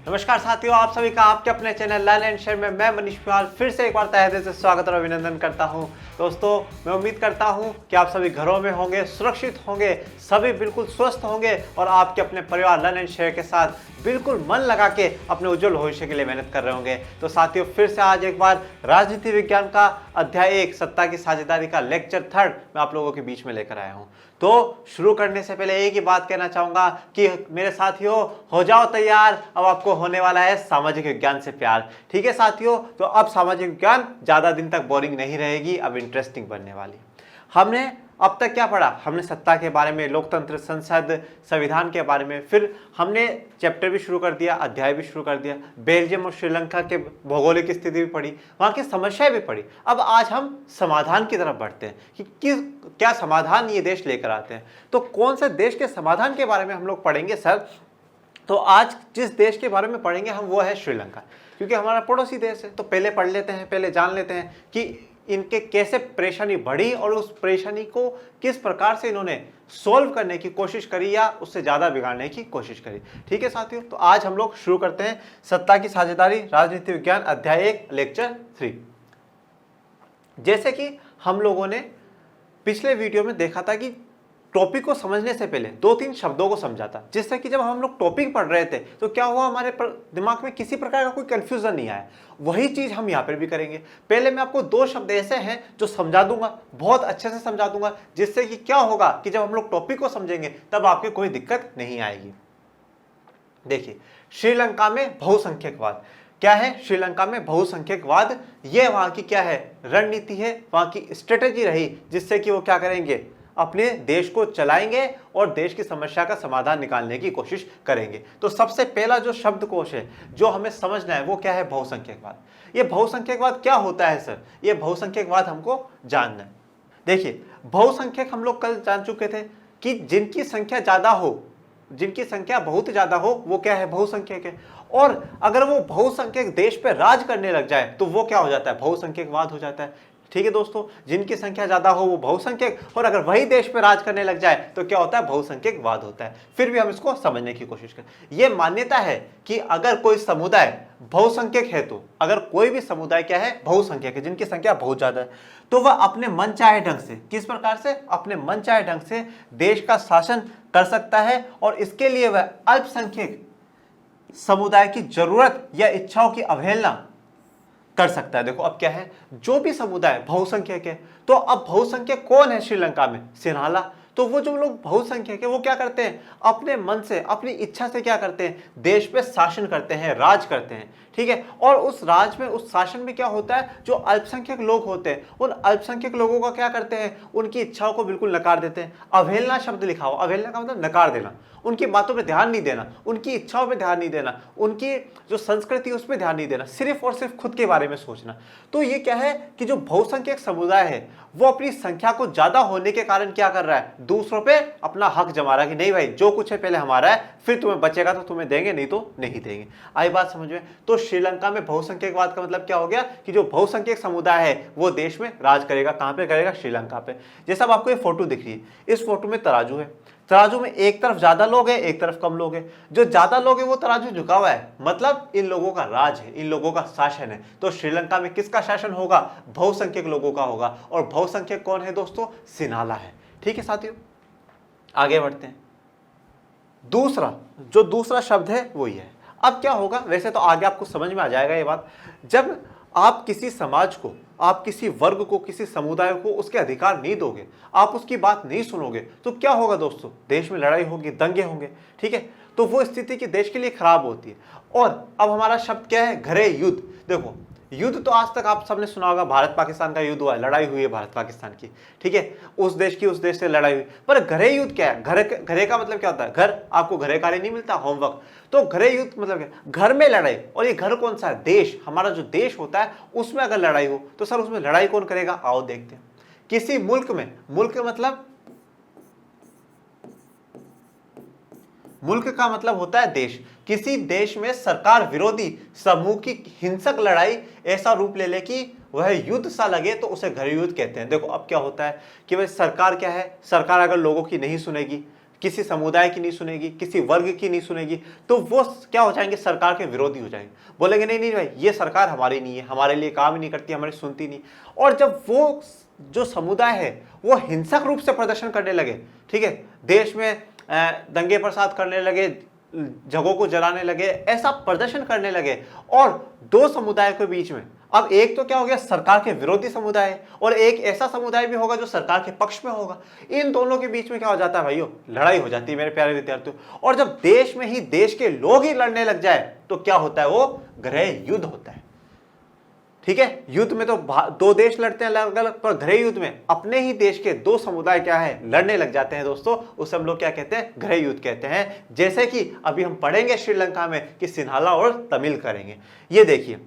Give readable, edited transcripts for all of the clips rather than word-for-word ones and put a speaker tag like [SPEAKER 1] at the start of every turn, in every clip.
[SPEAKER 1] नमस्कार साथियों, आप सभी का आपके अपने चैनल लर्न एंड शेयर में मैं मनीष फिलहाल फिर से एक बार तहे दिल से स्वागत और अभिनंदन करता हूं। दोस्तों, मैं उम्मीद करता हूं कि आप सभी घरों में होंगे, सुरक्षित होंगे, सभी बिल्कुल स्वस्थ होंगे और आपके अपने परिवार लर्न एंड शेयर के साथ बिल्कुल मन लगा के अपने उज्जवल भविष्य के लिए मेहनत कर रहे होंगे। तो साथियों, फिर से आज एक बार राजनीति विज्ञान का अध्याय 1 सत्ता की साझेदारी का लेक्चर 3 मैं आप लोगों के बीच में लेकर आया हूँ। तो शुरू करने से पहले एक ही बात कहना चाहूंगा कि मेरे साथियों, हो जाओ तैयार, अब आपको होने वाला है सामाजिक विज्ञान से प्यार। ठीक है साथियों, तो अब सामाजिक विज्ञान ज्यादा दिन तक बोरिंग नहीं रहेगी, अब इंटरेस्टिंग बनने वाली। हमने अब तक क्या पढ़ा? हमने सत्ता के बारे में, लोकतंत्र, संसद, संविधान के बारे में, फिर हमने चैप्टर भी शुरू कर दिया, अध्याय भी शुरू कर दिया, बेल्जियम और श्रीलंका के भौगोलिक स्थिति भी पढ़ी, वहाँ की समस्याएं भी पढ़ी। अब आज हम समाधान की तरफ बढ़ते हैं कि क्या समाधान ये देश लेकर आते हैं। तो कौन से देश के समाधान के बारे में हम लोग पढ़ेंगे सर? तो आज जिस देश के बारे में पढ़ेंगे हम वो है श्रीलंका, क्योंकि हमारा पड़ोसी देश है। तो पहले पढ़ लेते हैं, पहले जान लेते हैं कि इनके कैसे परेशानी बढ़ी और उस परेशानी को किस प्रकार से इन्होंने सोल्व करने की कोशिश करी या उससे ज़्यादा बिगाड़ने की कोशिश करी। ठीक है साथियों, तो आज हम लोग शुरू करते हैं सत्ता की साझेदारी राजनीति विज्ञान अध्याय 1 लेक्चर 3। जैसे कि हम लोगों ने पिछले वीडियो में देखा था कि टॉपिक को समझने से पहले 2-3 शब्दों को समझा था, जिससे कि जब हम लोग टॉपिक पढ़ रहे थे तो क्या हुआ, हमारे दिमाग में किसी प्रकार का कोई कंफ्यूजन नहीं आया। वही चीज हम यहाँ पर भी करेंगे। पहले मैं आपको 2 शब्द ऐसे हैं जो समझा दूंगा, बहुत अच्छे से समझा दूंगा, जिससे कि क्या होगा कि जब हम लोग टॉपिक को समझेंगे तब आपके कोई दिक्कत नहीं आएगी। देखिए, श्रीलंका में बहुसंख्यकवाद क्या है? श्रीलंका में बहुसंख्यकवाद ये वहां की क्या है, रणनीति है, वहां की स्ट्रेटेजी रही, जिससे कि वो क्या करेंगे, अपने देश को चलाएंगे और देश की समस्या का समाधान निकालने की कोशिश करेंगे। तो सबसे पहला जो शब्दकोश है जो हमें समझना है वो क्या है? बहुसंख्यकवाद। ये बहुसंख्यकवाद क्या होता है सर? ये बहुसंख्यकवाद हमको जानना है। देखिए, बहुसंख्यक हम लोग कल जान चुके थे कि जिनकी संख्या ज्यादा हो, जिनकी संख्या बहुत ज्यादा हो, वो क्या है? बहुसंख्यक है। और अगर वो बहुसंख्यक देश पे राज करने लग जाए तो वो क्या हो जाता है? बहुसंख्यकवाद हो जाता है। ठीक है दोस्तों, जिनकी संख्या ज्यादा हो वो बहुसंख्यक, और अगर वही देश पे राज करने लग जाए तो क्या होता है? बहुसंख्यकवाद होता है। फिर भी हम इसको समझने की कोशिश करें। यह मान्यता है कि अगर कोई समुदाय बहुसंख्यक है, तो अगर कोई भी समुदाय क्या है? बहुसंख्यक है, जिनकी संख्या बहुत ज्यादा है, तो वह अपने मनचाहे ढंग से, किस प्रकार से? अपने मनचाहे ढंग से देश का शासन कर सकता है, और इसके लिए वह अल्पसंख्यक समुदाय की जरूरत या इच्छाओं की अवहेलना कर सकता है। देखो, अब क्या है, जो भी समुदाय बहुसंख्यक है, तो अब बहुसंख्यक कौन है श्रीलंका में? सिन्हाला। तो वो जो लोग बहुसंख्यक है वो क्या करते हैं? अपने मन से, अपनी इच्छा से क्या करते हैं? देश पे शासन करते हैं, राज करते हैं। ठीक है, और उस राज में, उस शासन में क्या होता है, जो अल्पसंख्यक लोग होते हैं उन अल्पसंख्यक लोगों का क्या करते हैं? उनकी इच्छाओं को बिल्कुल नकार देते हैं। अवहेलना शब्द लिखा हो, अवहेलना का मतलब नकार देना, उनकी बातों पे ध्यान नहीं देना, उनकी इच्छाओं पे ध्यान नहीं देना, उनकी जो संस्कृति है उस पर ध्यान नहीं देना, सिर्फ और सिर्फ खुद के बारे में सोचना। तो ये क्या है कि जो बहुसंख्यक समुदाय है वो अपनी संख्या को ज्यादा होने के कारण क्या कर रहा है? दूसरों पे अपना हक जमा रहा है कि नहीं भाई, जो कुछ है पहले हमारा है, फिर तुम्हें बचेगा तो तुम्हें देंगे, नहीं तो नहीं देंगे। आई बात समझ में? तो श्रीलंका में बहुसंख्यकवाद का मतलब क्या हो गया कि जो बहुसंख्यक समुदाय है वो देश में राज करेगा। कहां पे करेगा? श्रीलंका पे। जैसा अब आपको ये फोटो दिख रही है, इस फोटो में तराजू है, तराजू में एक तरफ ज्यादा लोग हैं, एक तरफ कम लोग हैं। जो ज्यादा लोग हैं वो तराजू झुका हुआ है, मतलब इन लोगों का राज है, इन लोगों का शासन है। तो श्रीलंका में किसका शासन होगा? बहुसंख्यक लोगों का होगा। और बहुसंख्यक कौन है दोस्तों? सिन्हाला है। ठीक है साथियों, आगे बढ़ते हैं। दूसरा शब्द है वो ये है। अब क्या होगा, वैसे तो आगे आपको समझ में आ जाएगा ये बात। जब आप किसी समाज को, आप किसी वर्ग को, किसी समुदाय को उसके अधिकार नहीं दोगे, आप उसकी बात नहीं सुनोगे, तो क्या होगा दोस्तों? देश में लड़ाई होगी, दंगे होंगे। ठीक है, तो वो स्थिति की देश के लिए खराब होती है। और अब हमारा शब्द क्या है? घरे युद्ध। देखो, युद्ध तो आज तक आप सबने सुना होगा, भारत पाकिस्तान का युद्ध हुआ है, लड़ाई हुई है भारत पाकिस्तान की। ठीक है, उस देश की उस देश से लड़ाई हुई। पर घरे युद्ध क्या है? घरे का मतलब क्या होता है? घर। आपको घरे कार्य नहीं मिलता, होमवर्क। तो घरे युद्ध मतलब क्या? घर में लड़ाई। और ये घर कौन सा है? देश। हमारा जो देश होता है उसमें अगर लड़ाई हो तो सर उसमें लड़ाई कौन करेगा? आओ देखते हैं। किसी मुल्क में, मुल्क मतलब, मुल्क का मतलब होता है देश। किसी देश में सरकार विरोधी समूह की हिंसक लड़ाई ऐसा रूप ले ले कि वह युद्ध सा लगे तो उसे घर युद्ध कहते हैं। देखो, अब क्या होता है कि भाई सरकार क्या है? सरकार अगर लोगों की नहीं सुनेगी, किसी समुदाय की नहीं सुनेगी, किसी वर्ग की नहीं सुनेगी, तो वो क्या हो जाएंगे, सरकार के विरोधी हो जाएंगे। बोलेंगे नहीं नहीं भाई, ये सरकार हमारी नहीं है, हमारे लिए काम ही नहीं करती, हमारी सुनती नहीं। और जब वो जो समुदाय है वो हिंसक रूप से प्रदर्शन करने लगे, ठीक है, देश में दंगे फसाद करने लगे, जगहों को जलाने लगे, ऐसा प्रदर्शन करने लगे, और दो समुदाय के बीच में अब एक तो क्या हो गया, सरकार के विरोधी समुदाय है, और एक ऐसा समुदाय भी होगा जो सरकार के पक्ष में होगा। इन दोनों के बीच में क्या हो जाता है भाइयों, लड़ाई हो जाती है मेरे प्यारे विद्यार्थियों। और जब देश में ही देश के लोग ही लड़ने लग जाए तो क्या होता है, वो गृह युद्ध होता है। ठीक है, युद्ध में तो दो देश लड़ते हैं अलग अलग, पर गृह युद्ध में अपने ही देश के दो समुदाय क्या है, लड़ने लग जाते हैं दोस्तों। उस हम लोग क्या कहते हैं, गृह युद्ध कहते हैं। जैसे कि अभी हम पढ़ेंगे श्रीलंका में कि सिन्हाला और तमिल करेंगे। ये देखिए,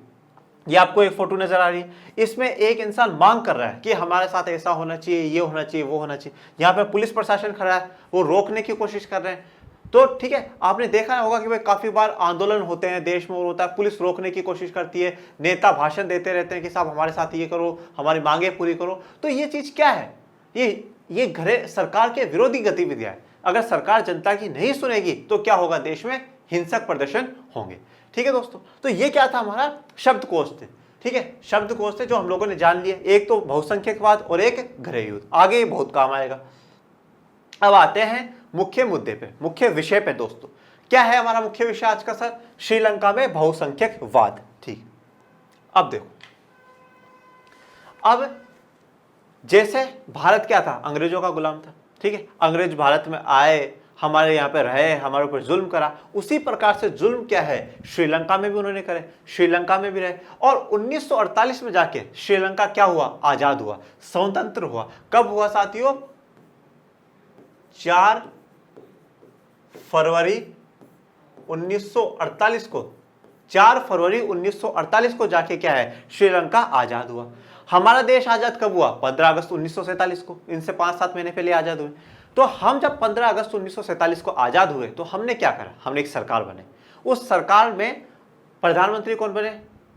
[SPEAKER 1] ये आपको एक फोटो नजर आ रही है, इसमें एक इंसान मांग कर रहा है कि हमारे साथ ऐसा होना चाहिए, ये होना चाहिए, वो होना चाहिए। यहाँ पे पुलिस प्रशासन खड़ा है, वो रोकने की कोशिश कर रहे हैं। तो ठीक है, आपने देखा होगा कि भाई काफी बार आंदोलन होते हैं देश में, और होता है पुलिस रोकने की कोशिश करती है, नेता भाषण देते रहते हैं कि साहब हमारे साथ ये करो, हमारी मांगे पूरी करो। तो ये चीज क्या है, ये गृह सरकार के विरोधी गतिविधियां है। अगर सरकार जनता की नहीं सुनेगी तो क्या होगा, देश में हिंसक प्रदर्शन होंगे। ठीक है दोस्तों, तो ये क्या था, हमारा शब्दकोश थे। ठीक है, शब्दकोश थे जो हम लोगों ने जान लिए, एक तो बहुसंख्यकवाद और एक गृह युद्ध, आगे बहुत काम आएगा। अब आते हैं मुख्य मुद्दे पे, मुख्य विषय पे दोस्तों। क्या है हमारा मुख्य विषय आज का सर, श्रीलंका में बहुसंख्यकवाद। ठीक, अब देखो, अब जैसे भारत क्या था, अंग्रेजों का गुलाम था। ठीक है, अंग्रेज भारत में आए, हमारे यहाँ पे रहे, हमारे ऊपर जुल्म करा, उसी प्रकार से जुल्म क्या है, श्रीलंका में भी उन्होंने करे, श्रीलंका में भी रहे। और 1948 में जाके श्रीलंका क्या हुआ, आजाद हुआ, स्वतंत्र हुआ। कब हुआ साथियों, 4 फरवरी 1948 को, 4 फरवरी 1948 को जाके क्या है, श्रीलंका आजाद हुआ। हमारा देश आजाद कब हुआ, 15 अगस्त 1947 को, इनसे 5-7 महीने पहले आजाद हुए। तो हम जब 15 अगस्त 1947 को आजाद हुए तो हमने क्या करा, हमने एक सरकार बने। उस सरकार में प्रधानमंत्री कौन बने,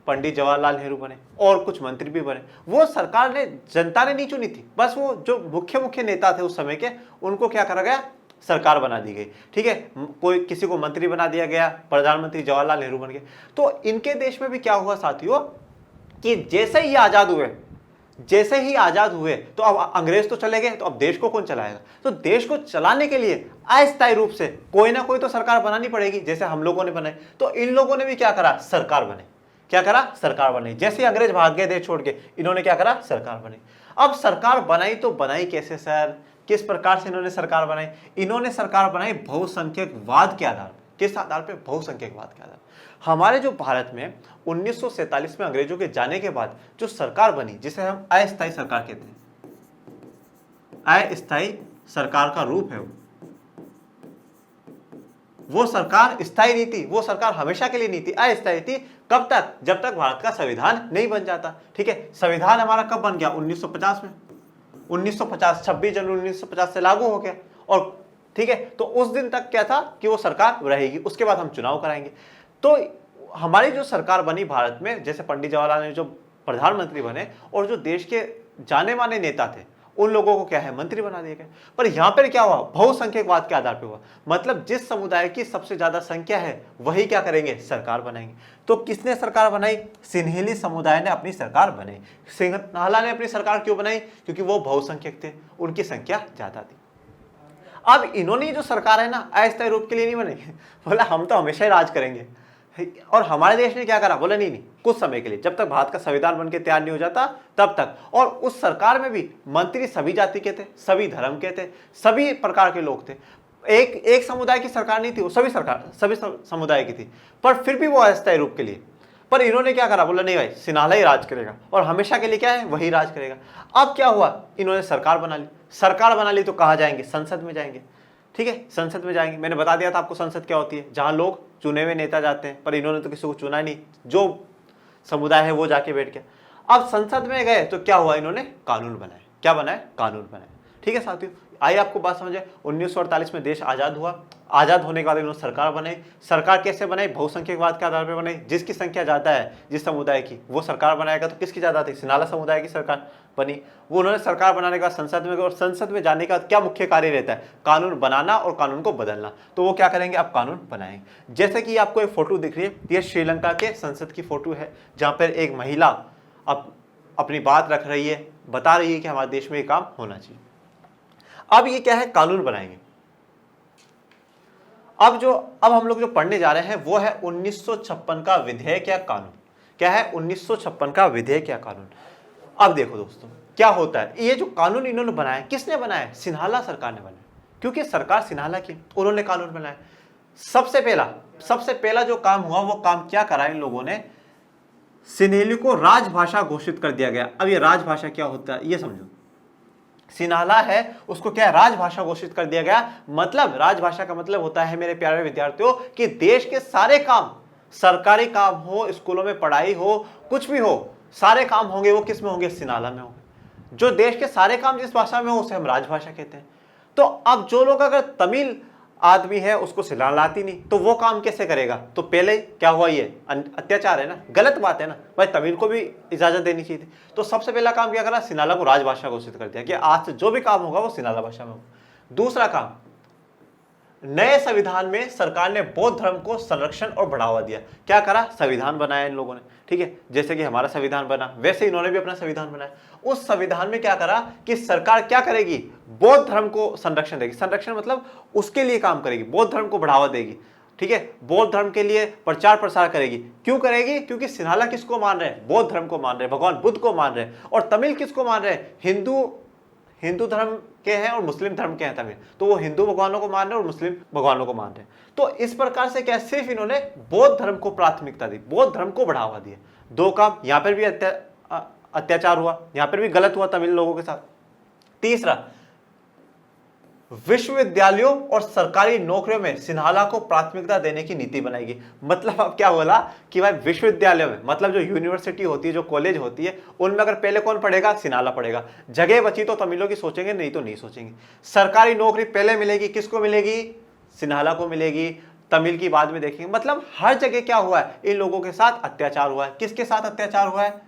[SPEAKER 1] पंडित जवाहरलाल नेहरू बने, और कुछ मंत्री भी बने। वो सरकार ने, जनता ने नहीं चुनी थी, बस वो जो मुख्य नेता थे उस समय के, उनको क्या करा गया, सरकार बना दी गई। ठीक है, कोई किसी को मंत्री बना दिया गया, प्रधानमंत्री जवाहरलाल नेहरू बन गए। तो इनके देश में भी क्या हुआ साथियों, कि जैसे ही आजाद हुए तो अब अंग्रेज तो चले गए, तो अब देश को कौन चलाएगा। तो देश को चलाने के लिए अस्थायी रूप से कोई ना कोई तो सरकार बनानी पड़ेगी, जैसे हम लोगों ने बनाई। तो इन लोगों ने भी क्या करा, सरकार बने। क्या करा, सरकार बनाई। जैसे अंग्रेज भाग गए देश छोड़ के, इन्होंने क्या करा, सरकार बनाई। अब सरकार बनाई तो बनाई कैसे सर, किस प्रकार से इन्होंने सरकार बनाई, इन्होंने सरकार बनाई बहुसंख्यकवाद के आधार पर। किस आधार पर, बहुसंख्यकवाद के आधार। हमारे जो भारत में 1947 में अंग्रेजों के जाने के बाद जो सरकार बनी, जिसे हम अस्थायी सरकार कहते हैं, अस्थायी सरकार का रूप है वो सरकार स्थायी नहीं थी, वो सरकार हमेशा के लिए नहीं थी, अस्थायी थी। कब तक, जब तक भारत का संविधान नहीं बन जाता। ठीक है, संविधान हमारा कब बन गया, 1950 में, 1950 26 जनवरी 1950 से लागू हो गया। और ठीक है, तो उस दिन तक क्या था कि वो सरकार रहेगी, उसके बाद हम चुनाव कराएंगे। तो हमारी जो सरकार बनी भारत में, जैसे पंडित जवाहरलाल नेहरू जो प्रधानमंत्री बने, और जो देश के जाने माने नेता थे उन लोगों को क्या है, मंत्री बना दिया गया। पर यहां पर क्या हुआ, बहुसंख्यकवाद के आधार पर हुआ। मतलब जिस समुदाय की सबसे ज्यादा संख्या है वही क्या करेंगे, सरकार बनाएंगे। तो किसने सरकार बनाई, सिन्हेली समुदाय ने अपनी सरकार बनाई। सिन्हाला ने अपनी सरकार क्यों बनाई, क्योंकि वो बहुसंख्यक थे, उनकी संख्या ज्यादा थी। अब इन्होंने जो सरकार है ना, अस्थायी रूप के लिए नहीं बनी, बोला हम तो हमेशा ही राज करेंगे। और हमारे देश ने क्या करा, बोला नहीं नहीं, कुछ समय के लिए, जब तक भारत का संविधान बनके तैयार नहीं हो जाता तब तक। और उस सरकार में भी मंत्री सभी जाति के थे, सभी धर्म के थे, सभी प्रकार के लोग थे। एक समुदाय की सरकार नहीं थी, वो सभी समुदाय की थी, पर फिर भी वो अस्थायी रूप के लिए। पर इन्होंने क्या करा, बोला नहीं भाई, सिन्हाला ही राज करेगा, और हमेशा के लिए क्या है, वही राज करेगा। अब क्या हुआ, इन्होंने सरकार बना ली। सरकार बना ली तो कहाँ जाएंगे, संसद में जाएंगे। ठीक है, संसद में जाएंगे। मैंने बता दिया था आपको संसद क्या होती है, जहां लोग चुने हुए नेता जाते हैं, पर इन्होंने तो किसी को चुना नहीं, जो समुदाय है वो जाके बैठ गया। अब संसद में गए तो क्या हुआ, इन्होंने कानून बनाए। क्या बनाए, कानून बनाए। ठीक है साथियों, आइए आपको बात समझे। 1948 में देश आज़ाद हुआ। आज़ाद होने के बाद इन्होंने सरकार बनाई। सरकार कैसे बनाई? बहुसंख्यकवाद के आधार पर बनाई। जिसकी संख्या ज़्यादा है जिस समुदाय की, वो सरकार बनाएगा। तो किसकी ज़्यादा थी? सिन्हाला समुदाय की सरकार बनी। वो उन्होंने सरकार बनाने के बाद संसद में गए, और संसद में जाने का क्या मुख्य कार्य रहता है? कानून बनाना और कानून को बदलना। तो वो क्या करेंगे? अब कानून बनाएंगे। जैसे कि आपको एक फोटो दिख रही है, ये श्रीलंका के संसद की फोटो है, जहाँ पर एक महिला अपनी बात रख रही है, बता रही है कि हमारे देश में ये काम होना चाहिए। अब ये क्या है? कानून बनाएंगे। अब हम लोग जो पढ़ने जा रहे हैं वो है 1956 का विधेयक या कानून। क्या है? 1956 का विधेयक या कानून। अब देखो दोस्तों क्या होता है, ये जो कानून इन्होंने बनाया, किसने बनाया? सिन्हाला सरकार ने बनाया, क्योंकि सरकार सिन्हाला की, उन्होंने कानून बनाया। सबसे पहला जो काम हुआ, वो काम क्या करा इन लोगों ने? सिन्हेली को राजभाषा घोषित कर दिया गया। अब ये राजभाषा क्या होता है ये समझो। सिन्हाला है, उसको क्या है? राजभाषा घोषित कर दिया गया। मतलब राजभाषा का मतलब होता है मेरे प्यारे विद्यार्थियों कि देश के सारे काम, सरकारी काम हो, स्कूलों में पढ़ाई हो, कुछ भी हो, सारे काम होंगे वो किस में होंगे? सिन्हाला में होंगे। जो देश के सारे काम जिस भाषा में हो उसे हम राजभाषा कहते हैं। तो अब जो लोग अगर तमिल आदमी है उसको सिन्हाला आती नहीं, तो वो काम कैसे करेगा? तो पहले क्या हुआ? ये अत्याचार है ना, गलत बात है ना भाई, तमिल को भी इजाजत देनी चाहिए थी। तो सबसे पहला काम क्या करा? सिन्हाला को राजभाषा घोषित कर दिया कि आज से जो भी काम होगा वो सिन्हाला भाषा में होगा। दूसरा काम, नए संविधान में सरकार ने बौद्ध धर्म को संरक्षण और बढ़ावा दिया। क्या करा? संविधान बनाया इन लोगों ने, ठीक है, जैसे कि हमारा संविधान बना वैसे इन्होंने भी अपना संविधान बनाया। उस संविधान में क्या करा कि सरकार क्या करेगी? बौद्ध धर्म को संरक्षण देगी। संरक्षण मतलब उसके लिए काम करेगी, बौद्ध धर्म को बढ़ावा देगी, ठीक है, बौद्ध धर्म के लिए प्रचार प्रसार करेगी। क्यों करेगी? क्योंकि सिन्हाला किसको मान रहे हैं? बौद्ध धर्म को मान रहे हैं, भगवान बुद्ध को मान रहे हैं। और तमिल किसको मान रहे हैं? हिंदू धर्म के हैं और मुस्लिम धर्म के हैं तमिल, तो वो हिंदू भगवानों को मान रहे हैं और मुस्लिम भगवानों को मान रहे हैं। तो इस प्रकार से क्या, सिर्फ इन्होंने बौद्ध धर्म को प्राथमिकता दी, बौद्ध धर्म को बढ़ावा दिया। दो काम, यहां पर भी अत्याचार हुआ, यहां पर भी गलत हुआ तमिल लोगों के साथ। तीसरा, विश्वविद्यालयों और सरकारी नौकरियों में सिन्हाला को प्राथमिकता देने की नीति बनाएगी। मतलब अब क्या बोला कि भाई विश्वविद्यालयों में, मतलब जो यूनिवर्सिटी होती है, जो कॉलेज होती है, उनमें अगर पहले कौन पढ़ेगा? सिन्हाला पढ़ेगा। जगह बची तो तमिलों की सोचेंगे, नहीं तो नहीं सोचेंगे। सरकारी नौकरी पहले मिलेगी, किसको मिलेगी? सिन्हाला को मिलेगी। तमिल की बाद में देखेंगे। मतलब हर जगह क्या हुआ है? इन लोगों के साथ अत्याचार हुआ है। किसके साथ अत्याचार हुआ है?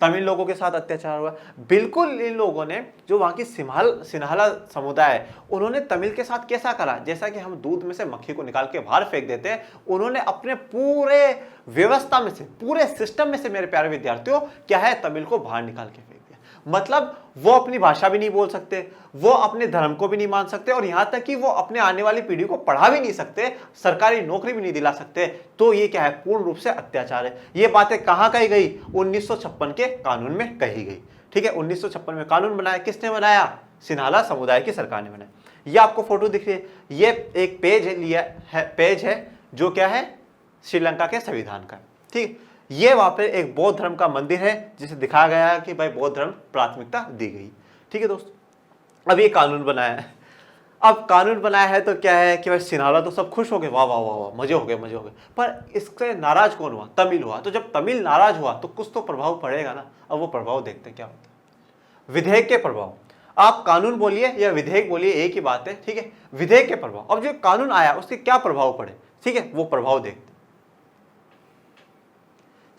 [SPEAKER 1] तमिल लोगों के साथ अत्याचार हुआ। बिल्कुल इन लोगों ने, जो वहां की सिन्हाला समुदाय है, उन्होंने तमिल के साथ कैसा करा? जैसा कि हम दूध में से मक्खी को निकाल के बाहर फेंक देते हैं, उन्होंने अपने पूरे व्यवस्था में से, पूरे सिस्टम में से मेरे प्यारे विद्यार्थियों क्या है? तमिल को बाहर निकाल के फेंक दिया। मतलब वो अपनी भाषा भी नहीं बोल सकते, वो अपने धर्म को भी नहीं मान सकते, और यहां तक कि वो अपने आने वाली पीढ़ी को पढ़ा भी नहीं सकते, सरकारी नौकरी भी नहीं दिला सकते। तो ये क्या है? पूर्ण रूप से अत्याचार है। ये बातें कहां कही गई? 1956 के कानून में कही गई, ठीक है। 1956 में कानून बनाया, किसने बनाया? सिन्हाला समुदाय की सरकार ने बनाया। ये आपको फोटो दिख रही है, ये एक पेज है जो क्या है? श्रीलंका के संविधान का, ठीक। ये वहां पे एक बौद्ध धर्म का मंदिर है जिसे दिखाया गया है कि भाई बौद्ध धर्म प्राथमिकता दी गई, ठीक है दोस्तों। अब ये कानून बनाया है। अब कानून बनाया है तो क्या है कि भाई सिन्हाला तो सब खुश हो गए, वाह वाह वाह वाह, मजे हो गए। पर इससे नाराज कौन हुआ? तमिल हुआ। तो जब तमिल नाराज हुआ तो कुछ तो प्रभाव पड़ेगा ना। अब वो प्रभाव देखते क्या होता है। विधेयक के प्रभाव, आप कानून बोलिए या विधेयक बोलिए, एक ही बात है, ठीक है। विधेयक के प्रभाव, अब जो कानून आया उसके क्या प्रभाव पड़े, ठीक है, वो प्रभाव देखते।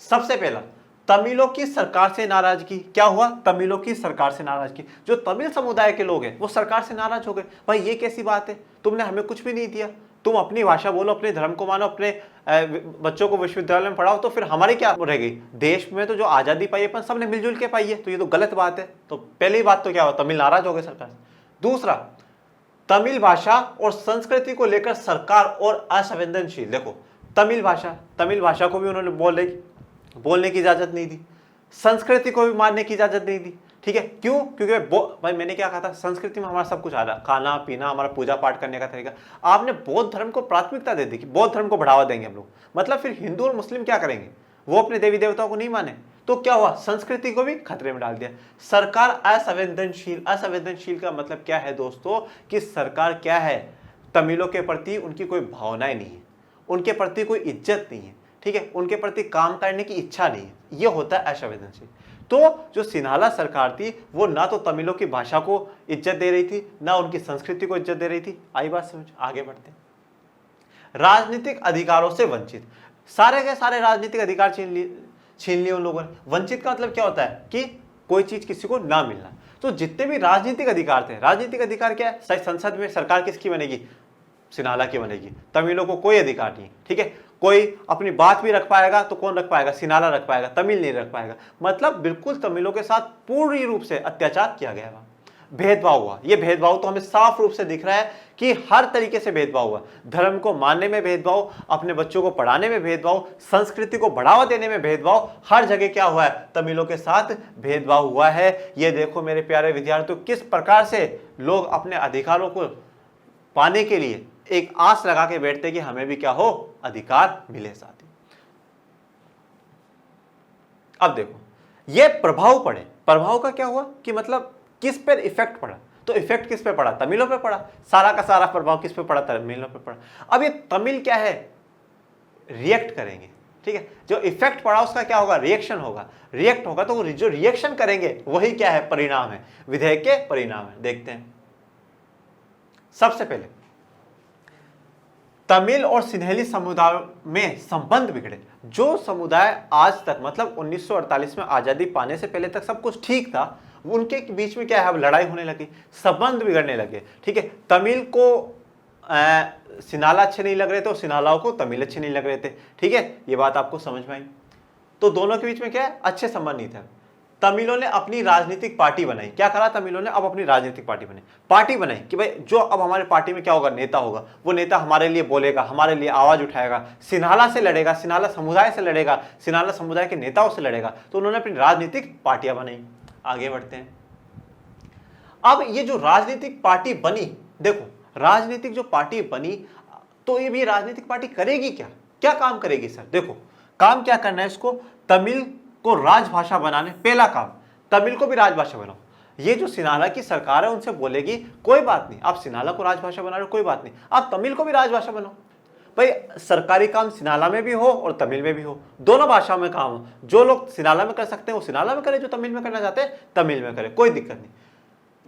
[SPEAKER 1] सबसे पहला, तमिलों की सरकार से नाराजगी। क्या हुआ? तमिलों की सरकार से नाराजगी। जो तमिल समुदाय के लोग हैं वो सरकार से नाराज हो गए। भाई ये कैसी बात है? तुमने हमें कुछ भी नहीं दिया, तुम अपनी भाषा बोलो, अपने धर्म को मानो, अपने बच्चों को विश्वविद्यालय में पढ़ाओ, तो फिर हमारी क्या रह गई? देश में तो जो आजादी पाई अपन सबने मिलजुल के पाई है, तो ये तो गलत बात है। तो पहली बात तो क्या हुआ? तमिल नाराज हो गए सरकार से। दूसरा, तमिल भाषा और संस्कृति को लेकर सरकार और असंवेदनशील। देखो, तमिल भाषा को भी उन्होंने बोलने की इजाजत नहीं दी, संस्कृति को भी मानने की इजाजत नहीं दी, ठीक है। क्यों? क्योंकि भाई मैंने क्या कहा था, संस्कृति में हमारा सब कुछ आ रहा, खाना पीना, हमारा पूजा पाठ करने का तरीका। आपने बौद्ध धर्म को प्राथमिकता दे दी कि बौद्ध धर्म को बढ़ावा देंगे हम लोग। मतलब फिर हिंदू और मुस्लिम क्या करेंगे? वो अपने देवी देवताओं को नहीं माने, तो क्या हुआ? संस्कृति को भी खतरे में डाल दिया। सरकार असंवेदनशील का मतलब क्या है दोस्तों? कि सरकार क्या है? तमिलों के प्रति उनकी कोई भावनाएं नहीं है, उनके प्रति कोई इज्जत नहीं है, ठीक है, उनके प्रति काम करने की इच्छा नहीं है। ये होता है असंवेदनशील। तो जो सिन्हाला सरकार थी वो ना तो तमिलों की भाषा को इज्जत दे रही थी, ना उनकी संस्कृति को इज्जत दे रही थी। आई बात समझ? आगे बढ़ते हैं। राजनीतिक अधिकारों से वंचित, सारे के सारे राजनीतिक अधिकार छीन लिए उन लोगों ने। वंचित का मतलब क्या होता है कि कोई चीज किसी को ना मिलना। तो जितने भी राजनीतिक अधिकार थे, राजनीतिक अधिकार क्या है? संसद में सरकार किसकी बनेगी? सिन्हाला की बनेगी। तमिलों को कोई अधिकार नहीं, ठीक है। कोई अपनी बात भी रख पाएगा तो कौन रख पाएगा? सिन्हाला रख पाएगा, तमिल नहीं रख पाएगा। मतलब बिल्कुल तमिलों के साथ पूर्ण रूप से अत्याचार किया गया, भेदभाव हुआ। ये भेदभाव तो हमें साफ रूप से दिख रहा है कि हर तरीके से भेदभाव हुआ। धर्म को मानने में भेदभाव, अपने बच्चों को पढ़ाने में भेदभाव, संस्कृति को बढ़ावा देने में भेदभाव, हर जगह क्या हुआ है? तमिलों के साथ भेदभाव हुआ है। ये देखो मेरे प्यारे विद्यार्थियों, किस प्रकार से लोग अपने अधिकारों को पाने के लिए एक आस लगा के बैठते कि हमें भी क्या हो? अधिकार मिले साथी। अब देखो ये प्रभाव पड़े, प्रभाव का क्या हुआ कि मतलब किस पर इफेक्ट पड़ा? तो इफेक्ट किस पे पड़ा? तमिलों पे पड़ा। सारा का सारा प्रभाव किस पे पड़ा? तमिलों पे पड़ा। अब ये तमिल क्या है? रिएक्ट करेंगे, ठीक है। जो इफेक्ट पड़ा उसका क्या होगा? रिएक्शन होगा। रिएक्ट होगा तो जो रिएक्शन करेंगे वही क्या है? परिणाम है, विधेयक के परिणाम है। देखते हैं। सबसे पहले तमिल और सिन्हेली समुदाय में संबंध बिगड़े। जो समुदाय आज तक मतलब 1948 में आजादी पाने से पहले तक सब कुछ ठीक था, उनके बीच में क्या है? अब लड़ाई होने लगी, संबंध बिगड़ने लगे, ठीक है। तमिल को सिन्हाला अच्छे नहीं लग रहे थे और सिन्हालाओं को तमिल अच्छे नहीं लग रहे थे, ठीक है। ये बात आपको समझ में आई। तो दोनों के बीच में क्या है? अच्छे संबंध नहीं थे। तमिलों ने अपनी राजनीतिक पार्टी बनाई। क्या करा तमिलों ने? अब अपनी राजनीतिक पार्टी बनाई कि भाई जो अब हमारे पार्टी में क्या होगा? नेता होगा। वो नेता हमारे लिए बोलेगा, हमारे लिए आवाज उठाएगा, सिन्हाला से लड़ेगा, सिन्हाला समुदाय से लड़ेगा, सिन्हाला समुदाय के नेताओं से लड़ेगा। तो उन्होंने अपनी राजनीतिक पार्टियां बनाई। आगे बढ़ते हैं। अब ये जो राजनीतिक पार्टी बनी, देखो राजनीतिक जो पार्टी बनी, तो ये भी राजनीतिक पार्टी करेगी क्या? क्या काम करेगी सर? देखो काम क्या करना है इसको? तमिल को राजभाषा बनाने। पहला काम, तमिल को भी राजभाषा बनाओ। ये जो सिन्हाला की सरकार है उनसे बोलेगी कोई बात नहीं, आप सिन्हाला को राजभाषा बना रहे हो, कोई बात नहीं, आप तमिल को भी राजभाषा बनाओ। भाई सरकारी काम सिन्हाला में भी हो और तमिल में भी हो, दोनों भाषाओं में काम हो। जो लोग सिन्हाला में कर सकते हैं वो सिन्हाला में करें, जो तमिल में करना चाहते हैं तमिल में करें, कोई दिक्कत नहीं।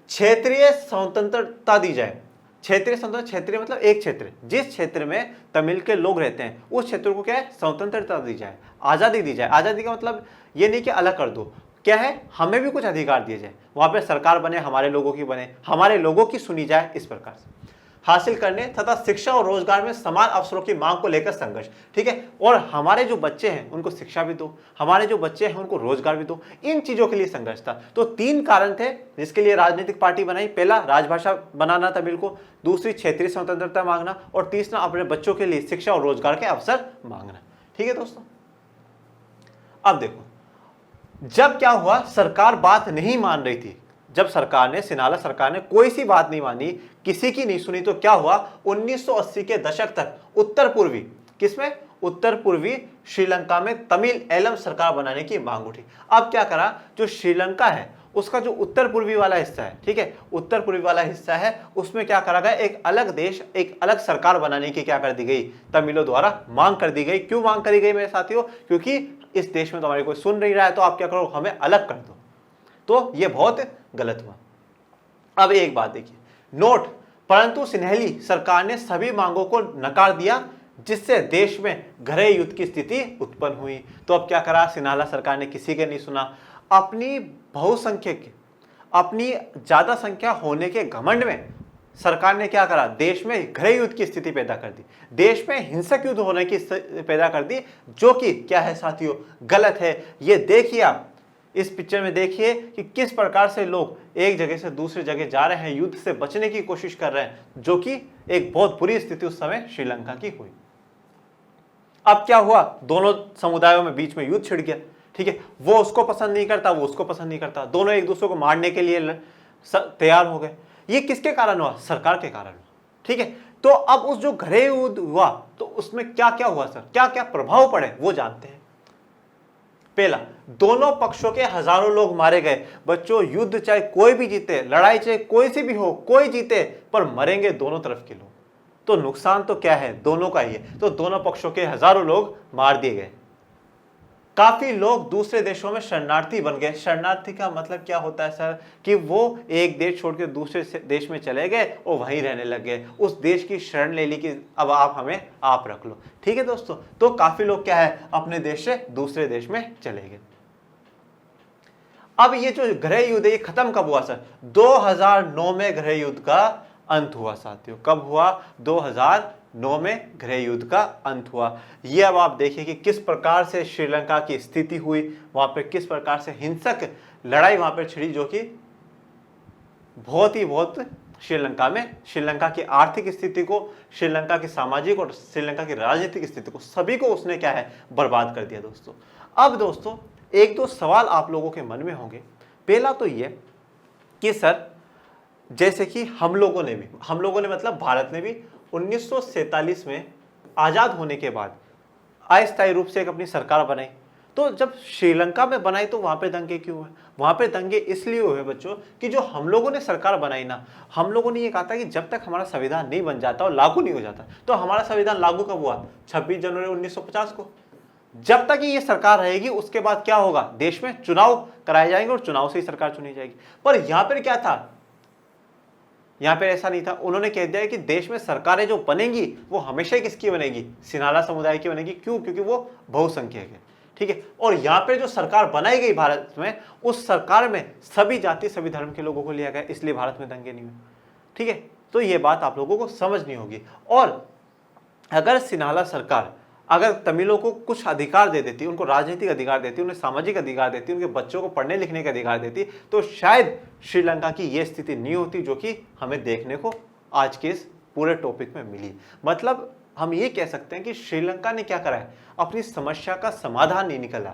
[SPEAKER 1] क्षेत्रीय स्वतंत्रता दी जाए। क्षेत्रीय स्वतंत्रता, क्षेत्रीय मतलब एक क्षेत्र, जिस क्षेत्र में तमिल के लोग रहते हैं उस क्षेत्र को क्या है? स्वतंत्रता दी जाए, आजादी दी जाए। आजादी का मतलब ये नहीं कि अलग कर दो, क्या है? हमें भी कुछ अधिकार दिए जाए, वहां पे सरकार बने, हमारे लोगों की बने, हमारे लोगों की सुनी जाए। इस प्रकार से हासिल करने तथा शिक्षा और रोजगार में समान अवसरों की मांग को लेकर संघर्ष, ठीक है। और हमारे जो बच्चे हैं उनको शिक्षा भी दो, हमारे जो बच्चे हैं उनको रोजगार भी दो, इन चीजों के लिए संघर्ष था। तो तीन कारण थे जिसके लिए राजनीतिक पार्टी बनाई। पहला राजभाषा बनाना तमिल को, दूसरी क्षेत्रीय स्वतंत्रता मांगना, और तीसरा अपने बच्चों के लिए शिक्षा और रोजगार के अवसर मांगना, ठीक है दोस्तों। अब देखो जब क्या हुआ, सरकार बात नहीं मान रही थी, जब सरकार ने, सिन्हाला सरकार ने कोई सी बात नहीं मानी, किसी की नहीं सुनी, तो क्या हुआ? 1980 के दशक तक उत्तर पूर्वी, किसमें? उत्तर पूर्वी श्रीलंका में तमिल एलम सरकार बनाने की मांग उठी। अब क्या करा? जो श्रीलंका है उसका जो उत्तर पूर्वी वाला हिस्सा है, ठीक है, उत्तर पूर्वी वाला हिस्सा है, उसमें क्या करा गया? एक अलग देश, एक अलग सरकार बनाने की क्या कर दी गई? तमिलों द्वारा मांग कर दी गई। क्यों मांग करी गई मेरे साथियों? क्योंकि इस देश में तो हमारे कोई सुन नहीं रहा है, तो आप क्या करो? हमें अलग कर दो। तो ये बहुत गलत हुआ। अब एक बात देखिए, नोट, परंतु सिन्हेली सरकार ने सभी मांगों को नकार दिया, जिससे देश में गृह युद्ध की स्थिति उत्पन्न हुई। तो अब क्या करा? सिन्हाला सरकार ने किसी के नहीं सुना। अपनी बहुसंख्यक, अपनी ज्यादा संख्या होने के घमंड में सरकार ने क्या करा? देश में गृह युद्ध की स्थिति पैदा कर दी, देश में हिंसक युद्ध होने की पैदा कर दी, जो कि क्या है साथियों? गलत है। ये देखिए, आप इस पिक्चर में देखिए कि किस प्रकार से लोग एक जगह से दूसरी जगह जा रहे हैं, युद्ध से बचने की कोशिश कर रहे हैं, जो कि एक बहुत बुरी स्थिति उस समय श्रीलंका की हुई। अब क्या हुआ? दोनों समुदायों में बीच में युद्ध छिड़ गया, ठीक है। वो उसको पसंद नहीं करता, वो उसको पसंद नहीं करता, दोनों एक दूसरे को मारने के लिए तैयार हो गए। ये किसके कारण हुआ? सरकार के कारण हुआ, ठीक है। तो अब उस जो गृह युद्ध हुआ तो उसमें क्या क्या हुआ सर, क्या क्या प्रभाव पड़े वो जानते हैं। पहला, दोनों पक्षों के हजारों लोग मारे गए। बच्चों, युद्ध चाहे कोई भी जीते, लड़ाई चाहे कोई सी भी हो, कोई जीते, पर मरेंगे दोनों तरफ के लोग। तो नुकसान तो क्या है? दोनों का ही है। तो दोनों पक्षों के हजारों लोग मार दिए गए। काफी लोग दूसरे देशों में शरणार्थी बन गए। शरणार्थी का मतलब क्या होता है सर? कि वो एक देश छोड़ के दूसरे देश में चले गए और वहीं रहने लग गए, उस देश की शरण ले ली कि अब आप हमें आप रख लो। ठीक है दोस्तों, तो काफी लोग क्या है अपने देश से दूसरे देश में चले गए। अब ये जो गृह युद्ध है ये खत्म कब हुआ सर? 2009 में गृह युद्ध का अंत हुआ साथियों। कब हुआ? 2009 में गृह युद्ध का अंत हुआ। ये अब आप देखिए कि किस प्रकार से श्रीलंका की स्थिति हुई, वहां पे किस प्रकार से हिंसक लड़ाई वहां पे छिड़ी, जो कि बहुत श्रीलंका की आर्थिक स्थिति को, श्रीलंका की सामाजिक और श्रीलंका की राजनीतिक स्थिति को, सभी को उसने क्या है बर्बाद कर दिया दोस्तों। अब दोस्तों एक दो सवाल आप लोगों के मन में होंगे। पहला तो ये कि सर जैसे कि हम लोगों ने मतलब भारत ने भी 1947 में आजाद होने के बाद अस्थायी रूप से एक अपनी सरकार बनाई। तो जब श्रीलंका में बनाई तो वहां पे दंगे क्यों हुए? वहां पे दंगे इसलिए हुए बच्चों कि जो हम लोगों ने सरकार बनाई ना, हम लोगों ने ये कहा था कि जब तक हमारा संविधान नहीं बन जाता और लागू नहीं हो जाता। तो हमारा संविधान लागू कब हुआ? 26 जनवरी 1950 को। जब तक ये सरकार रहेगी उसके बाद क्या होगा? देश में चुनाव कराए जाएंगे और चुनाव से ही सरकार चुनी जाएगी। पर यहां पर क्या था? यहां पर ऐसा नहीं था। उन्होंने कह दिया कि देश में सरकारें जो बनेंगी वो हमेशा ही किसकी बनेगी? सिन्हाला समुदाय की बनेगी। क्यों? क्योंकि वो बहुसंख्यक है। ठीक है, और यहां पे जो सरकार बनाई गई भारत में, उस सरकार में सभी जाति सभी धर्म के लोगों को लिया गया, इसलिए भारत में दंगे नहीं हुए। ठीक है, तो ये बात आप लोगों को समझनी होगी। और अगर सिन्हाला सरकार अगर तमिलों को कुछ अधिकार दे देती, उनको राजनीतिक अधिकार देती, उन्हें सामाजिक अधिकार देती, उनके बच्चों को पढ़ने लिखने का अधिकार देती, तो शायद श्रीलंका की यह स्थिति नहीं होती जो कि हमें देखने को आज के इस पूरे टॉपिक में मिली। मतलब हम ये कह सकते हैं कि श्रीलंका ने क्या करा है? अपनी समस्या का समाधान नहीं निकाला।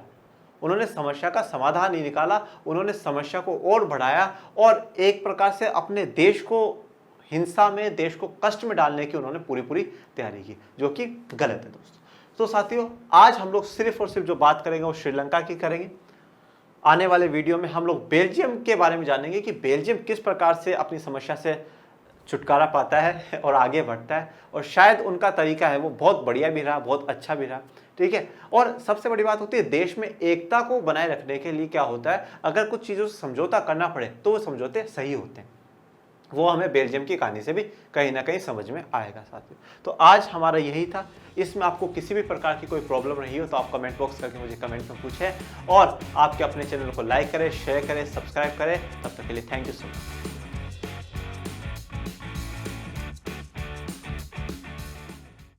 [SPEAKER 1] उन्होंने समस्या का समाधान नहीं निकाला, उन्होंने समस्या को और बढ़ाया और एक प्रकार से अपने देश को हिंसा में, देश को कष्ट में डालने की उन्होंने पूरी तैयारी की, जो कि गलत है दोस्तों। तो साथियों आज हम लोग सिर्फ और सिर्फ जो बात करेंगे वो श्रीलंका की करेंगे। आने वाले वीडियो में हम लोग बेल्जियम के बारे में जानेंगे कि बेल्जियम किस प्रकार से अपनी समस्या से छुटकारा पाता है और आगे बढ़ता है, और शायद उनका तरीका है वो बहुत बढ़िया भी रहा, बहुत अच्छा भी रहा। ठीक है, और सबसे बड़ी बात होती है देश में एकता को बनाए रखने के लिए क्या होता है, अगर कुछ चीज़ों से समझौता करना पड़े तो वो समझौते सही होते हैं। वो हमें बेल्जियम की कहानी से भी कहीं ना कहीं समझ में आएगा साथियों। तो आज हमारा यही था। इसमें आपको किसी भी प्रकार की कोई प्रॉब्लम रही हो तो आप कमेंट बॉक्स करके मुझे कमेंट में पूछें, और आपके अपने चैनल को लाइक करें, शेयर करें, सब्सक्राइब करें। तब तक के लिए थैंक यू सो मच।